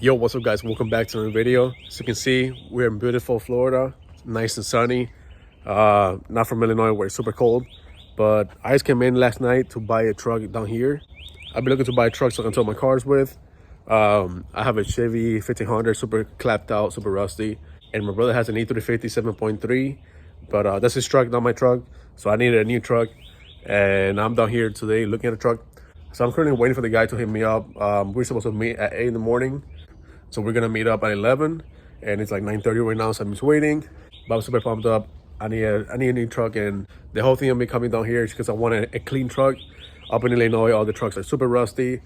Yo, what's up guys? Welcome back to another video. As you can see, we're in beautiful Florida, nice and sunny. Not from Illinois where it's super cold, but I just came in last night to buy a truck down here. I've been looking to buy a truck so I can tow my cars with. I have a Chevy 1500, super clapped out, super rusty, and my brother has an E350 7.3, but that's his truck, not my truck, so I needed a new truck, and I'm down here today looking at the truck. So I'm currently waiting for the guy to hit me up. We're supposed to meet at 8 in the morning. So we're gonna meet up at 11, and it's like 9:30 right now, so I'm just waiting. But I'm super pumped up. I need a new truck, and the whole thing of me coming down here is because I want a clean truck. Up in Illinois, all the trucks are super rusty.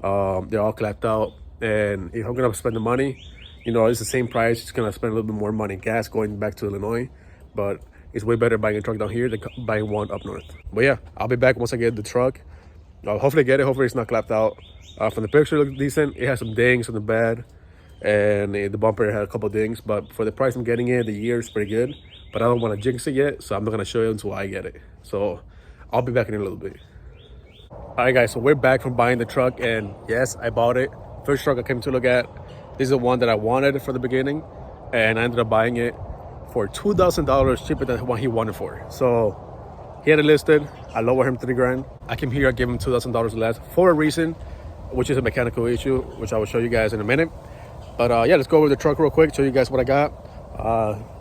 They're all clapped out, and if I'm gonna spend the money, you know, it's the same price. It's gonna spend a little bit more money gas going back to Illinois, but it's way better buying a truck down here than buying one up north. But yeah, I'll be back once I get the truck. I'll hopefully get it. Hopefully it's not clapped out. From the picture, it looks decent. It has some dings on the bed, and the bumper had a couple dings, but for the price I'm getting it, the year is pretty good. But I don't want to jinx it yet, so I'm not going to show you until I get it. So I'll be back in a little bit. All right guys, so we're back from buying the truck, and yes, I bought it. First truck I came to look at. This is the one that I wanted for the beginning, and I ended up buying it for $2,000 cheaper than what he wanted for. So he had it listed. I lowered him $3,000. I came here, I gave him $2,000 less for a reason, which is a mechanical issue, which I will show you guys in a minute. But yeah, let's go over the truck real quick, show you guys what I got.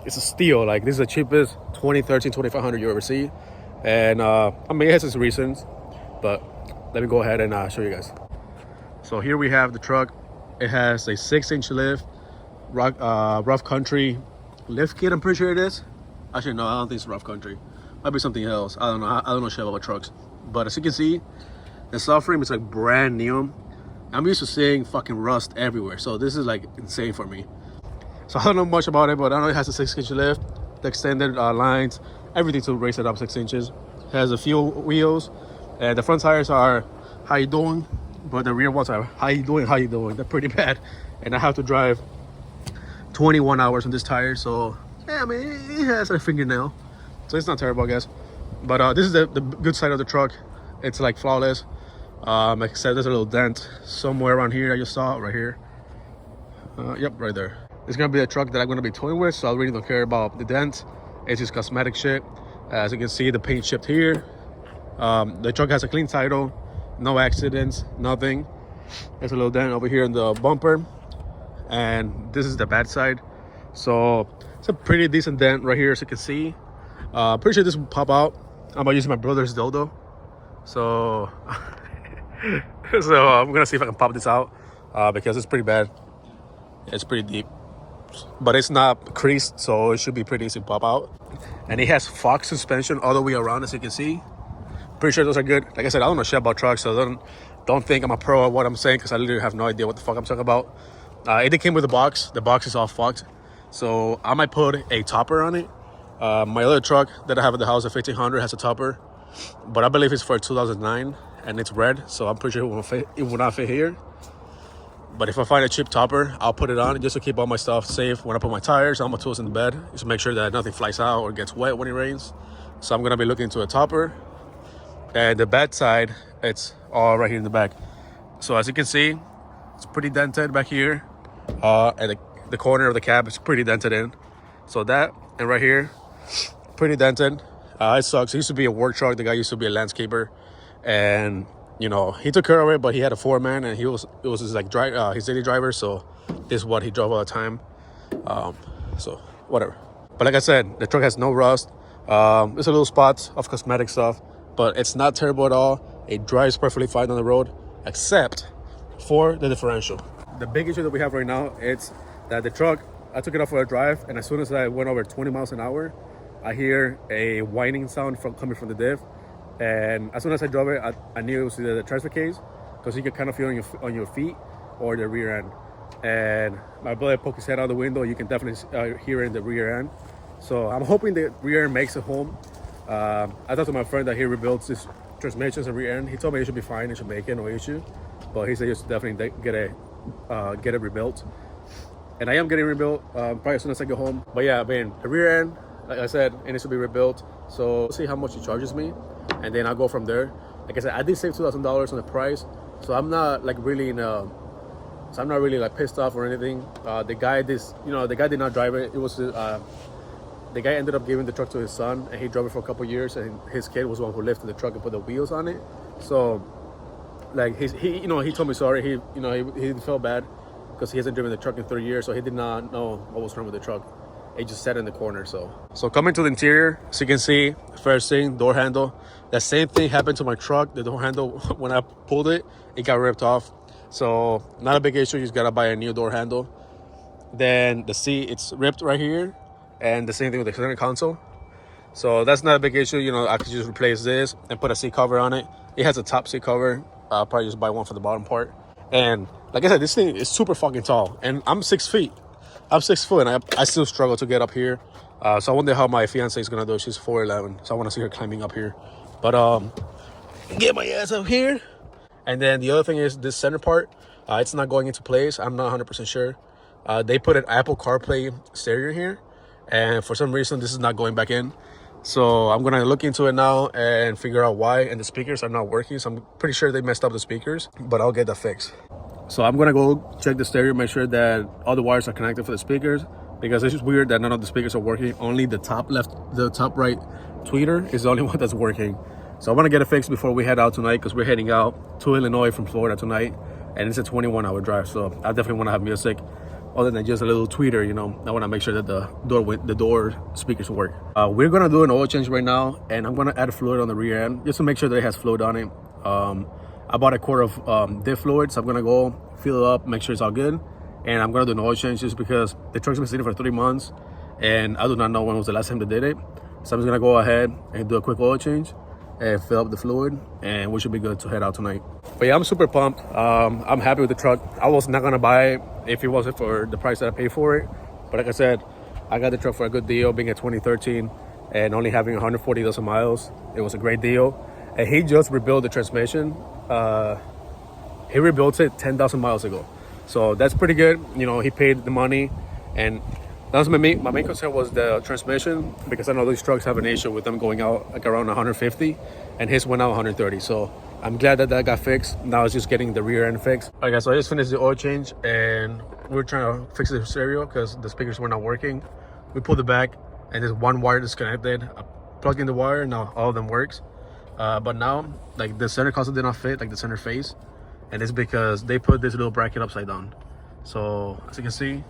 It's a steal. Like, this is the cheapest 2013 2500 you ever see. And I mean, it has its reasons, but let me go ahead and show you guys. So here we have the truck. It has a 6-inch lift, rough country lift kit, I'm pretty sure it is. Actually, no, I don't think it's rough country. Might be something else. I don't know. I don't know shit about trucks. But as you can see, the subframe is like brand new. I'm used to seeing fucking rust everywhere, so this is like insane for me. So I don't know much about it, but I know it has a 6-inch lift, the extended lines, everything to raise it up 6 inches. It has a few wheels, and the front tires are how you doing, but the rear ones are how you doing. They're pretty bad, and I have to drive 21 hours on this tire, so yeah, I mean, it has a fingernail, so it's not terrible, I guess. But this is the good side of the truck. It's like flawless. Except there's a little dent somewhere around here. I just saw it right here. Yep, right there. It's gonna be a truck that I'm gonna be towing with, so I really don't care about the dent. It's just cosmetic shit. As you can see, the paint chipped here. The truck has a clean title, no accidents, nothing. There's a little dent over here in the bumper, and this is the bad side. So it's a pretty decent dent right here, as you can see. Pretty sure this will pop out. I'm gonna use my brother's dildo, so so I'm gonna see if I can pop this out, because it's pretty bad. It's pretty deep, but it's not creased, so it should be pretty easy to pop out. And it has Fox suspension all the way around, as you can see. Pretty sure those are good. Like I said, I don't know shit about trucks, so don't think I'm a pro at what I'm saying, because I literally have no idea what the fuck I'm talking about. It came with a box. The box is all fucked, so I might put a topper on it. My other truck that I have at the house, a 1500, has a topper, but I believe it's for 2009, and it's red, so I'm pretty sure it will not fit here. But if I find a cheap topper, I'll put it on just to keep all my stuff safe when I put my tires, all my tools in the bed, just to make sure that nothing flies out or gets wet when it rains. So I'm gonna be looking into a topper. And the bad side, it's all right here in the back. So as you can see, it's pretty dented back here. And the corner of the cab is pretty dented in. So that, and right here, pretty dented. It sucks. It used to be a work truck. The guy used to be a landscaper, and you know, he took care of it, but he had a foreman, and it was his like his daily driver, so this is what he drove all the time. So whatever. But like I said, the truck has no rust. There's a little spots of cosmetic stuff, but it's not terrible at all. It drives perfectly fine on the road, except for the differential. The big issue that we have right now is that the truck, I took it off for a drive, and as soon as I went over 20 miles an hour, I hear a whining sound coming from the diff. And as soon as I drove it, I knew it was either the transfer case, because you can kind of feel on your feet, or the rear end. And my brother poked his head out the window. You can definitely hear it in the rear end. So I'm hoping the rear end makes it home. I talked to my friend that he rebuilds his transmissions and rear end. He told me it should be fine, it should make it, no issue. But he said he should definitely get it rebuilt. And I am getting rebuilt probably as soon as I get home. But yeah, I mean, the rear end, like I said, it needs to be rebuilt. So we'll see how much he charges me, and then I'll go from there. Like I said, I did save $2,000 on the price, so I'm not like really in a so I'm not really like pissed off or anything. The guy did not drive it. It was the guy ended up giving the truck to his son, and he drove it for a couple years, and his kid was the one who lifted the truck and put the wheels on it. So like he told me sorry. He felt bad because he hasn't driven the truck in 3 years, so he did not know what was wrong with the truck. It just sat in the corner. So coming to the interior, as you can see, first thing, door handle. That same thing happened to my truck. The door handle, when I pulled it, it got ripped off. So not a big issue. You just gotta buy a new door handle. Then the seat, it's ripped right here, and the same thing with the center console. So that's not a big issue. I could just replace this and put a seat cover on it. It has a top seat cover. I'll probably just buy one for the bottom part. And like I said, this thing is super fucking tall, and I'm 6 feet. I'm 6 foot, and I still struggle to get up here. So I wonder how my fiance is gonna do. She's 4'11", so I want to see her climbing up here. But get my ass up here. And then the other thing is this center part. It's not going into place. I'm not 100% sure. They put an Apple CarPlay stereo here, and for some reason this is not going back in. So I'm gonna look into it now and figure out why. And the speakers are not working, so I'm pretty sure they messed up the speakers, but I'll get that fixed. So I'm gonna go check the stereo, make sure that all the wires are connected for the speakers, because it's just weird that none of the speakers are working. Only the top right tweeter is the only one that's working. So I want to get it fixed before we head out tonight, because we're heading out to Illinois from Florida tonight, and it's a 21-hour drive. So I definitely want to have music other than just a little tweeter. I want to make sure that the door speakers work. We're gonna do an oil change right now, and I'm gonna add fluid on the rear end just to make sure that it has fluid on it. I bought a quart of diff fluid, so I'm gonna go fill it up, make sure it's all good, and I'm gonna do an oil change just because the truck's been sitting for 3 months, and I do not know when was the last time they did it. So I'm just gonna go ahead and do a quick oil change and fill up the fluid, and we should be good to head out tonight. But yeah, I'm super pumped. I'm happy with the truck. I was not gonna buy it if it wasn't for the price that I paid for it, but like I said, I got the truck for a good deal, being a 2013 and only having 140,000 miles. It was a great deal. And he just rebuilt the transmission. He rebuilt it 10,000 miles ago, so that's pretty good. He paid the money, and that was my main concern was the transmission, because I know these trucks have an issue with them going out like around 150, and his went out 130. So I'm glad that got fixed. Now it's just getting the rear end fixed. All right, guys, so I just finished the oil change, and we're trying to fix the stereo because the speakers were not working. We pulled it back, and there's one wire disconnected. I plugged in the wire, now all of them works. But now, like, the center console did not fit, like the center face, and it's because they put this little bracket upside down. So as you can see,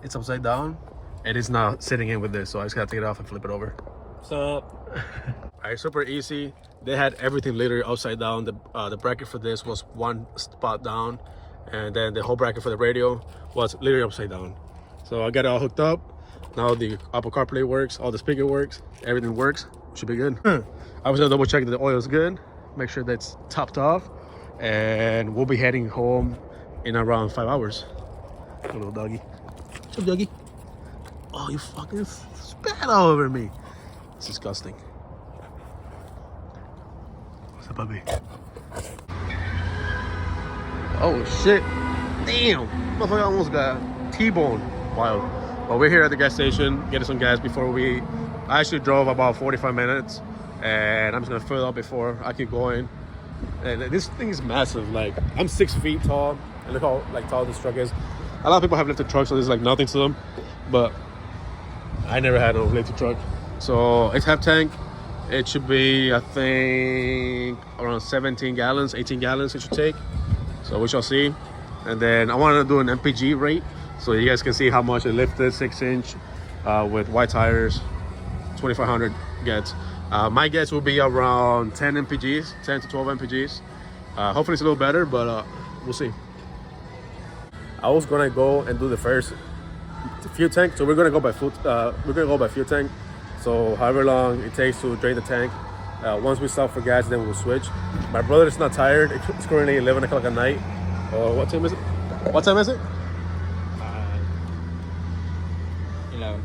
it's upside down, and it's not sitting in with this, so I just gotta take it off and flip it over. So all right, super easy. They had everything literally upside down. The bracket for this was one spot down, and then the whole bracket for the radio was literally upside down. So I got it all hooked up. Now the Apple CarPlay works, all the speaker works, everything works. Should be good. I was gonna double check that the oil is good, make sure that's topped off, and we'll be heading home in around 5 hours. A little doggy. What's up, doggy? Oh, you fucking spat all over me. It's disgusting. What's up, puppy? Oh shit! Damn, motherfucker almost got T-bone. Wild. But we're here at the gas station getting some gas before I actually drove about 45 minutes, and I'm just gonna fill it up before I keep going. And this thing is massive. Like, I'm 6 feet tall, and look how tall this truck is. A lot of people have lifted trucks, so there's like nothing to them, but I never had a lifted truck. So it's half tank. It should be, I think, around 17 gallons, 18 gallons it should take. So we shall see. And then I want to do an MPG rate, so you guys can see how much it lifted, 6-inch with white tires, 2,500 gets. My guess will be around 10 MPGs, 10 to 12 MPGs. Hopefully it's a little better, but we'll see. I was gonna go and do the first fuel tank, so we're gonna go by fuel tank. So however long it takes to drain the tank. Once we stop for gas, then we'll switch. My brother is not tired. It's currently 11 o'clock at night. What time is it? What time is it? 11.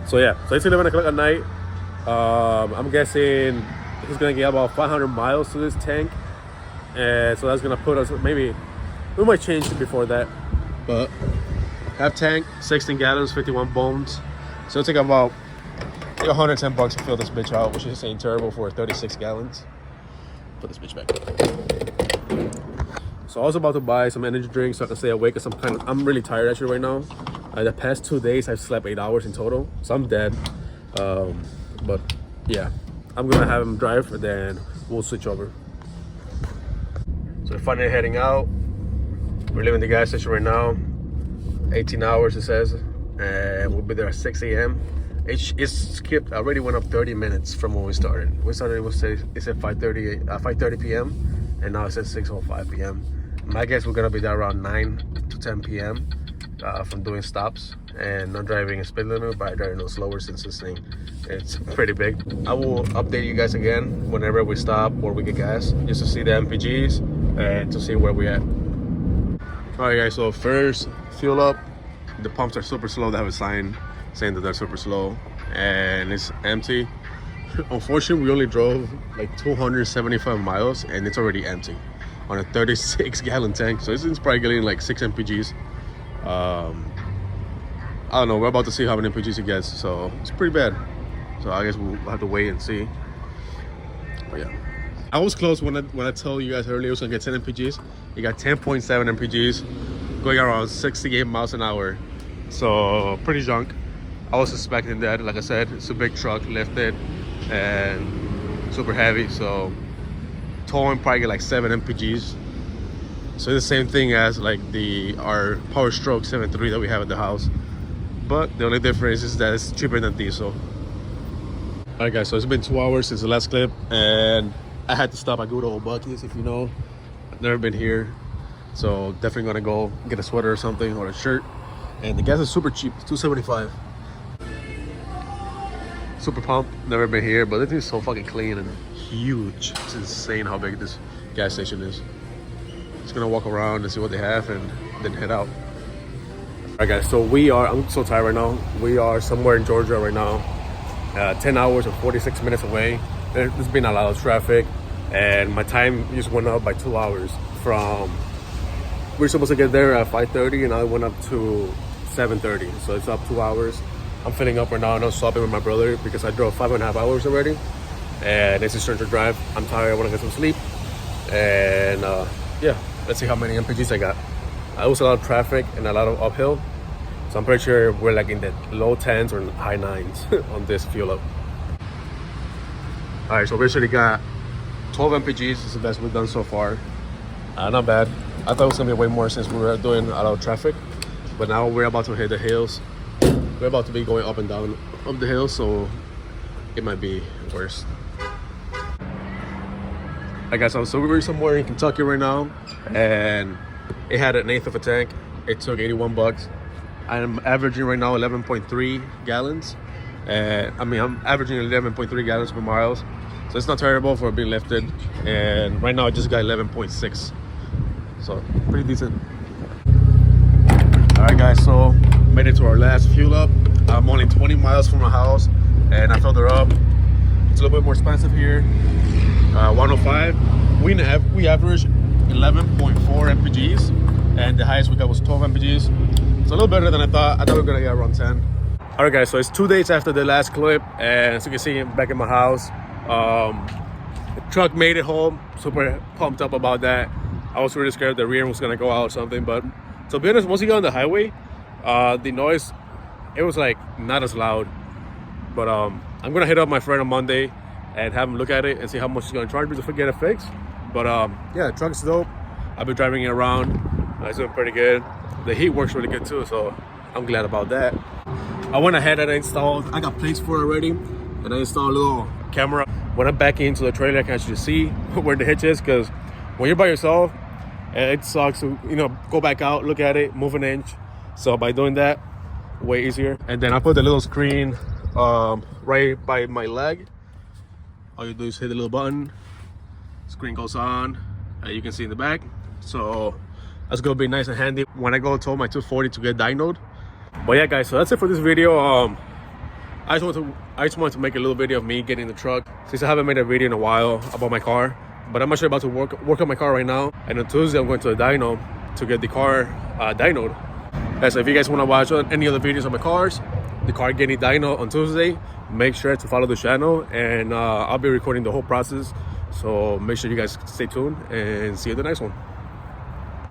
So yeah, so it's 11 o'clock at night. I'm guessing he's gonna get about 500 miles to this tank, and so that's gonna put us, maybe we might change it before that, but half tank, 16 gallons, 51 bones. So it'll take about $110 to fill this bitch out, which is ain't terrible for 36 gallons. Put this bitch back. So I was about to buy some energy drinks so I can stay awake because I'm really tired actually right now. The past 2 days I've slept 8 hours in total, so I'm dead. But yeah, I'm gonna have him drive and then we'll switch over. So we're finally heading out. We're leaving the gas station right now. 18 hours it says, and we'll be there at 6 a.m. It's skipped. I already went up 30 minutes from when we started. We started, it said 5:30 p.m. and now it says 6:05 p.m. My guess we're gonna be there around 9 to 10 p.m. From doing stops and not driving a speed limit, but driving a little slower since this thing it's pretty big. I will update you guys again whenever we stop or we get gas, just to see the MPGs and to see where we at. All right, guys. So first fuel up. The pumps are super slow. They have a sign saying that they're super slow, and it's empty. Unfortunately, we only drove like 275 miles, and it's already empty on a 36-gallon tank. So it's probably getting like 6 MPGs. I don't know. We're about to see how many MPGs it gets, so it's pretty bad. So I guess we'll have to wait and see. But yeah, I was close when I told you guys earlier it was gonna get 10 MPGs. It got 10.7 MPGs, going around 68 miles an hour. So pretty junk. I was suspecting that. Like I said, it's a big truck, lifted and super heavy. So towing probably get like 7 MPGs. So it's the same thing as like our Power Stroke 7.3 that we have at the house. But the only difference is that it's cheaper than diesel. Alright guys, so it's been 2 hours since the last clip, and I had to stop at Good Old Bucky's. If you know, I've never been here, so definitely gonna go get a sweater or something, or a shirt. And the gas is super cheap, it's $2.75. Super pump, never been here, but this thing is so fucking clean and huge. It's insane how big this gas station is. Just gonna walk around and see what they have and then head out. Alright guys, so I'm so tired right now. We are somewhere in Georgia right now. 10 hours and 46 minutes away. There's been a lot of traffic, and my time just went up by 2 hours. We're supposed to get there at 5:30, and I went up to 7:30, so it's up 2 hours. I'm filling up right now, and I'm swapping with my brother because I drove 5.5 hours already, and it's his turn to drive. I'm tired, I want to get some sleep, and yeah, let's see how many MPGs I got. It was a lot of traffic and a lot of uphill, so I'm pretty sure we're like in the low 10s or high 9s on this fuel up. All right, so we basically got 12 MPGs. This is the best we've done so far. Not bad. I thought it was gonna be way more since we were doing a lot of traffic, but now we're about to hit the hills. We're about to be going up and down up the hill, so it might be worse. I guess so we're somewhere in Kentucky right now, and it had an 1/8 of a tank. It took $81. I'm averaging right now 11.3 gallons. I'm averaging 11.3 gallons per miles, so it's not terrible for being lifted. And right now I just got 11.6, so pretty decent. All right guys, so made it to our last fuel up. I'm only 20 miles from my house, and I filled her up. It's a little bit more expensive here. 105. We averaged 11.4 MPGs, and the highest we got was 12 MPGs. It's a little better than I thought. I thought we were gonna get around 10. All right guys, so it's 2 days after the last clip, and as you can see, I'm back in my house. The truck made it home. Super pumped up about that. I was really scared the rear end was gonna go out or something, but to be honest, once you get on the highway, the noise, it was like not as loud. But I'm gonna hit up my friend on Monday and have him look at it and see how much he's gonna charge me to get it fixed. But yeah, the truck's dope. I've been driving it around. It's doing pretty good. The heat works really good too, so I'm glad about that. I went ahead and I got plates for it already, and I installed a little camera. When I back into the trailer, I can actually see where the hitch is, because when you're by yourself, it sucks to go back out, look at it, move an inch. So by doing that, way easier. And then I put the little screen right by my leg. All you do is hit the little button, screen goes on, you can see in the back. So that's gonna be nice and handy when I go tow my 240 to get dynoed. But yeah guys, so that's it for this video. I just wanted to make a little video of me getting the truck, since I haven't made a video in a while about my car. But I'm actually about to work on my car right now, and on Tuesday I'm going to the dyno to get the car dynoed. So if you guys want to watch any other videos of my cars, the car getting dyno on Tuesday, make sure to follow the channel, and I'll be recording the whole process. So make sure you guys stay tuned, and see you in the next one.